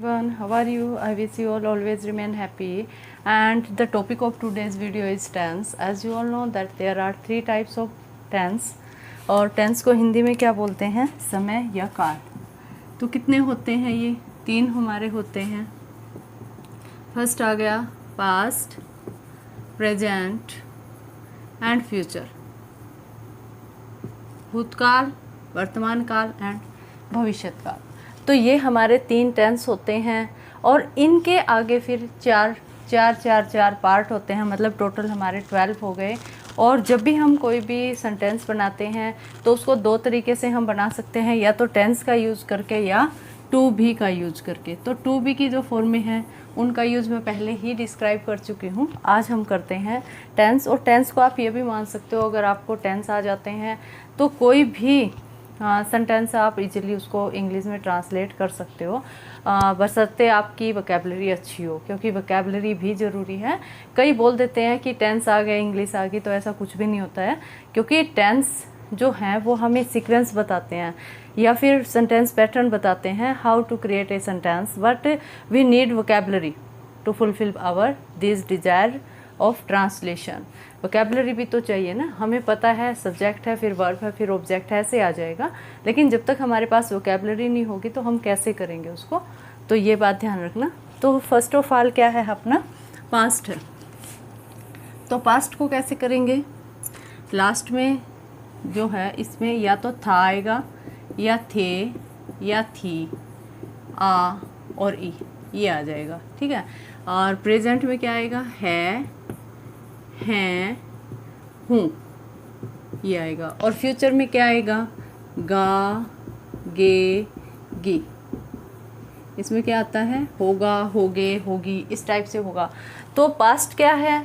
everyone, how are you? I wish you all always remain happy. And the topic of today's video is tense. As you all know that there are three types of tense. और tense को हिंदी में क्या बोलते हैं? समय या काल. तो कितने होते हैं ये? तीन हमारे होते हैं. फर्स्ट आ गया पास्ट, प्रेजेंट एंड फ्यूचर. भूतकाल, वर्तमान काल एंड भविष्यत काल. तो ये हमारे तीन टेंस होते हैं और इनके आगे फिर चार पार्ट होते हैं. मतलब टोटल हमारे 12 हो गए. और जब भी हम कोई भी सेंटेंस बनाते हैं तो उसको दो तरीके से हम बना सकते हैं, या तो टेंस का यूज़ करके या टू बी का यूज़ करके. तो टू बी की जो फॉर्म में है उनका यूज़ मैं पहले ही डिस्क्राइब कर चुकी हूँ. आज हम करते हैं टेंस. और टेंस को आप ये भी मान सकते हो, अगर आपको टेंस आ जाते हैं तो कोई भी सेंटेंस आप इजीली उसको इंग्लिश में ट्रांसलेट कर सकते हो, बशर्ते आपकी वोकैबुलरी अच्छी हो, क्योंकि वोकैबुलरी भी ज़रूरी है. कई बोल देते हैं कि टेंस आ गया, इंग्लिश आ गई, तो ऐसा कुछ भी नहीं होता है. क्योंकि टेंस जो हैं वो हमें सीक्वेंस बताते हैं या फिर सेंटेंस पैटर्न बताते हैं, how to create a sentence. But we need vocabulary to fulfil our this desire of translation. Vocabulary भी तो चाहिए ना. हमें पता है सब्जेक्ट है, फिर वर्ब है, फिर ऑब्जेक्ट है, ऐसे आ जाएगा. लेकिन जब तक हमारे पास वोकैबुलरी नहीं होगी तो हम कैसे करेंगे उसको. तो ये बात ध्यान रखना. तो फर्स्ट ऑफ ऑल क्या है अपना पास्ट है. तो पास्ट को कैसे करेंगे? लास्ट में जो है इसमें या तो था आएगा, या थे, या थी, आ और ई, ये आ जाएगा. ठीक है. और प्रेजेंट में क्या आएगा? है, हैं, हूँ, ये आएगा. और फ्यूचर में क्या आएगा? गा, गे, गी. इसमें क्या आता है? होगा, होगे, होगी, इस टाइप से होगा. तो पास्ट क्या है?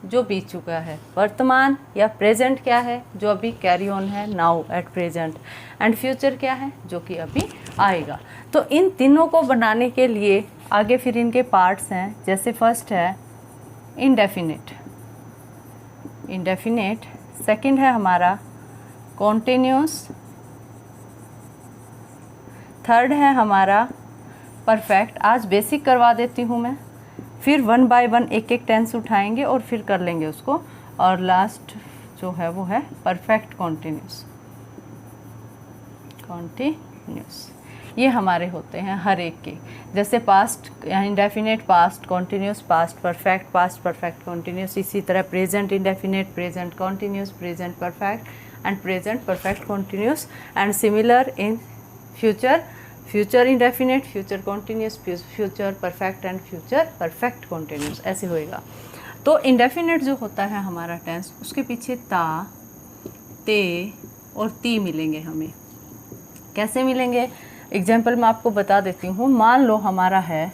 जो बीत चुका है. वर्तमान या प्रेजेंट क्या है? जो अभी कैरी ऑन है, now at present. And future क्या है? जो कि अभी आएगा. तो इन तीनों को बनाने के लिए आगे फिर इनके पार्ट्स हैं. जैसे फर्स्ट है इंडेफिनिट. इंडेफिनिट. सेकंड है हमारा कॉन्टिन्यूस. थर्ड है हमारा परफेक्ट. आज बेसिक करवा देती हूँ मैं, फिर वन बाय वन एक एक टेंस उठाएंगे और फिर कर लेंगे उसको. और लास्ट जो है वो है परफेक्ट कॉन्टिन्यूस. कॉन्टिन्यूस ये हमारे होते हैं हर एक के. जैसे past indefinite, past continuous, past perfect, past perfect continuous. इसी तरह present indefinite, present continuous, present perfect and present perfect continuous. And similar in future, future indefinite, future continuous, future perfect and future perfect continuous. ऐसे होएगा. तो indefinite जो होता है हमारा tense, उसके पीछे ता, ते और ती मिलेंगे हमें. कैसे मिलेंगे? एग्जाम्पल मैं आपको बता देती हूँ. मान लो हमारा है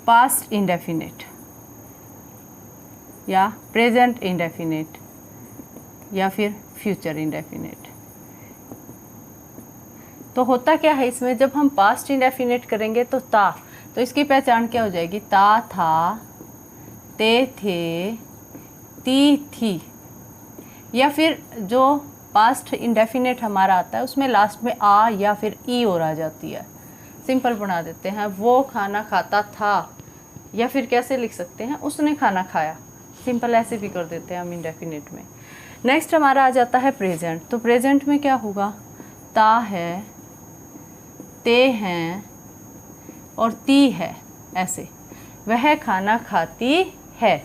पास्ट इंडेफिनिट या प्रेजेंट इंडेफिनिट या फिर फ्यूचर इंडेफिनिट. तो होता क्या है इसमें? जब हम पास्ट इंडेफिनिट करेंगे तो ता, तो इसकी पहचान क्या हो जाएगी? ता था, ते थे, ती थी. या फिर जो पास्ट इंडेफिनिट हमारा आता है उसमें लास्ट में आ या फिर ई और आ जाती है. सिंपल बना देते हैं. वो खाना खाता था, या फिर कैसे लिख सकते हैं? उसने खाना खाया. सिंपल ऐसे भी कर देते हैं हम इंडेफिनिट में. नेक्स्ट हमारा आ जाता है प्रेजेंट. तो प्रेजेंट में क्या होगा? ता है, ते हैं और ती है. ऐसे वह खाना खाती है,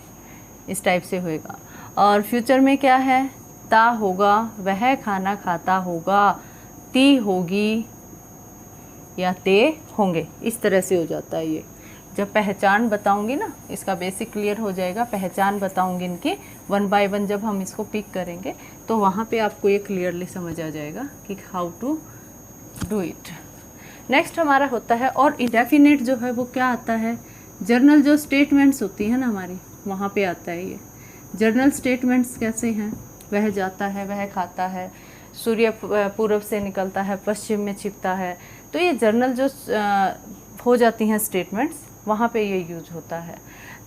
इस टाइप से होएगा. और फ्यूचर में क्या है? ता होगा, वह खाना खाता होगा, ती होगी या ते होंगे. इस तरह से हो जाता है ये. जब पहचान बताऊंगी ना, इसका बेसिक क्लियर हो जाएगा. पहचान बताऊंगी इनकी वन बाय वन. जब हम इसको पिक करेंगे तो वहाँ पे आपको ये क्लियरली समझ आ जाएगा कि how to do it. Next हमारा होता है, और इंडेफिनिट जो है वो क्या आता है? जर्नल जो स्टेटमेंट्स होती हैं ना हमारी, वहाँ पे आता है ये. जर्नल स्टेटमेंट्स कैसे हैं? वह जाता है, वह खाता है, सूर्य पूर्व से निकलता है, पश्चिम में छिपता है. तो ये जर्नल जो हो जाती हैं स्टेटमेंट्स, वहाँ पे ये यूज होता है.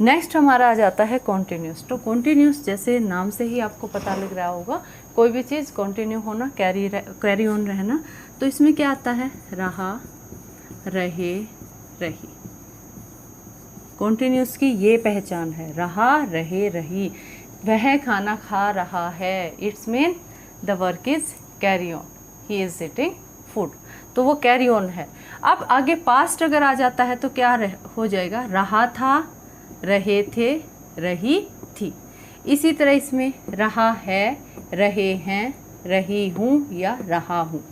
नेक्स्ट हमारा आ जाता है कॉन्टिन्यूस. तो कॉन्टिन्यूस जैसे नाम से ही आपको पता लग रहा होगा, कोई भी चीज़ कंटिन्यू होना, कैरी ऑन रहना. तो इसमें क्या आता है? रहा, रहे, रही. कॉन्टिन्यूस की ये पहचान है, रहा, रहे, रही। वह खाना खा रहा है, it's mean the work is carry on, he is eating food, तो वो कैरी ऑन है। अब आगे पास्ट अगर आ जाता है तो क्या हो जाएगा, रहा था, रहे थे, रही थी। इसी तरह इसमें रहा है, रहे हैं, रही हूँ या रहा हूँ,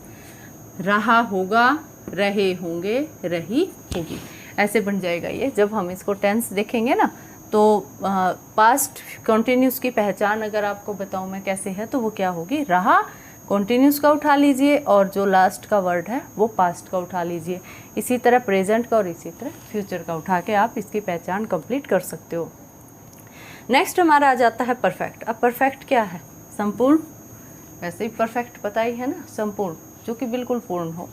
रहा होगा, रहे होंगे, रही होगी, ऐसे बन जाएगा ये। जब हम इसको टेंस देखेंगे ना तो पास्ट कंटिन्यूस की पहचान अगर आपको बताऊं मैं कैसे है, तो वो क्या होगी, रहा कंटिन्यूस का उठा लीजिए और जो लास्ट का वर्ड है वो पास्ट का उठा लीजिए। इसी तरह प्रेजेंट का और इसी तरह फ्यूचर का उठा के आप इसकी पहचान कंप्लीट कर सकते हो। नेक्स्ट हमारा आ जाता है परफेक्ट। अब परफेक्ट क्या है, संपूर्ण, वैसे ही परफेक्ट पता ही है ना, संपूर्ण, जो कि बिल्कुल पूर्ण हो।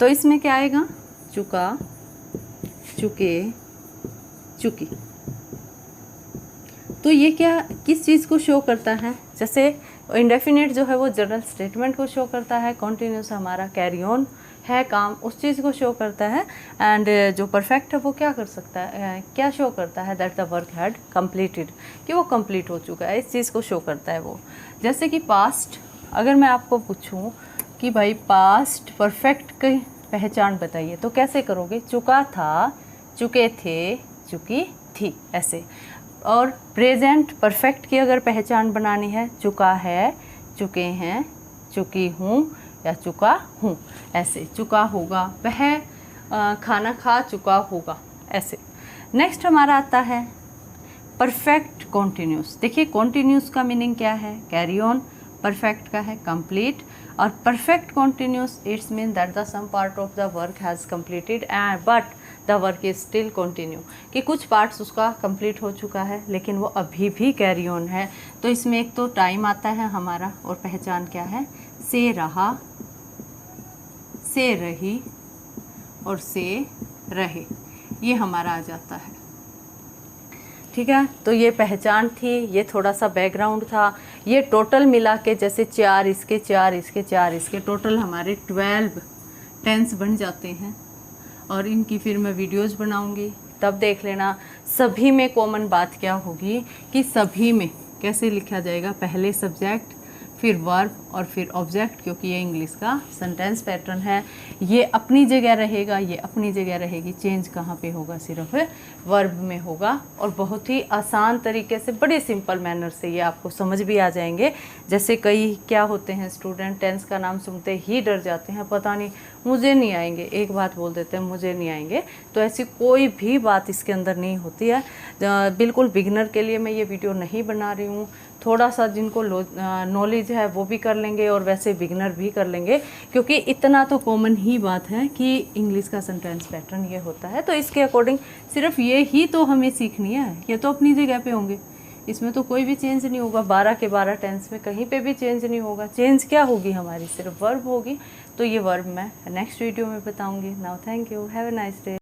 तो इसमें क्या आएगा, चुका, चुके, चुकी। तो ये क्या किस चीज़ को शो करता है, जैसे इंडेफिनिट जो है वो जनरल स्टेटमेंट को शो करता है, कॉन्टिन्यूस हमारा कैरी ऑन है काम, उस चीज़ को शो करता है। एंड जो परफेक्ट है वो क्या कर सकता है, क्या शो करता है, that the work had completed, कि वो कंप्लीट हो चुका है, इस चीज़ को शो करता है वो। जैसे कि पास्ट, अगर मैं आपको पूछूं कि भाई पास्ट परफेक्ट की पहचान बताइए, तो कैसे करोगे, चुका था, चुके थे, चुकी थी, ऐसे। और प्रेजेंट परफेक्ट की अगर पहचान बनानी है, चुका है, चुके हैं, चुकी हूँ या चुका हूँ, ऐसे। चुका होगा, वह खाना खा चुका होगा, ऐसे। नेक्स्ट हमारा आता है परफेक्ट कॉन्टिन्यूस। देखिए कॉन्टिन्यूस का मीनिंग क्या है, कैरी ऑन, परफेक्ट का है कंप्लीट, और perfect continuous it's mean that the some part of the work has completed and but the work is still continue, कि कुछ पार्ट्स उसका कंप्लीट हो चुका है लेकिन वो अभी भी कैरी ऑन है। तो इसमें एक तो टाइम आता है हमारा, और पहचान क्या है, से रहा, से रही और से रहे, ये हमारा आ जाता है। ठीक है, तो ये पहचान थी, ये थोड़ा सा बैकग्राउंड था। ये टोटल मिला के जैसे 4 इसके 4 इसके 4 इसके टोटल हमारे 12 टेंस बन जाते हैं, और इनकी फिर मैं वीडियोज़ बनाऊंगी, तब देख लेना। सभी में कॉमन बात क्या होगी कि सभी में कैसे लिखा जाएगा, पहले सब्जेक्ट, फिर वर्ब और फिर ऑब्जेक्ट, क्योंकि ये इंग्लिश का सेंटेंस पैटर्न है। ये अपनी जगह रहेगा, ये अपनी जगह रहेगी, चेंज कहाँ पे होगा, सिर्फ वर्ब में होगा। और बहुत ही आसान तरीके से, बड़े सिंपल मैनर से ये आपको समझ भी आ जाएंगे। जैसे कई क्या होते हैं स्टूडेंट, टेंस का नाम सुनते ही डर जाते हैं, पता नहीं मुझे नहीं आएंगे, एक बात बोल देते हैं मुझे नहीं आएंगे। तो ऐसी कोई भी बात इसके अंदर नहीं होती है। बिल्कुल बिगिनर के लिए मैं ये वीडियो नहीं बना रही हूँ, थोड़ा सा जिनको नॉलेज है वो भी कर लेंगे और वैसे बिगिनर भी कर लेंगे, क्योंकि इतना तो कॉमन ही बात है कि इंग्लिश का सेंटेंस पैटर्न ये होता है। तो इसके अकॉर्डिंग सिर्फ ये ही तो हमें सीखनी है, ये तो अपनी जगह पे होंगे, इसमें तो कोई भी चेंज नहीं होगा। 12 के 12 टेंस में कहीं पे भी चेंज नहीं होगा। चेंज क्या होगी हमारी, सिर्फ वर्ब होगी। तो ये वर्ब मैं नेक्स्ट वीडियो में बताऊंगी। Now thank you, have a nice day.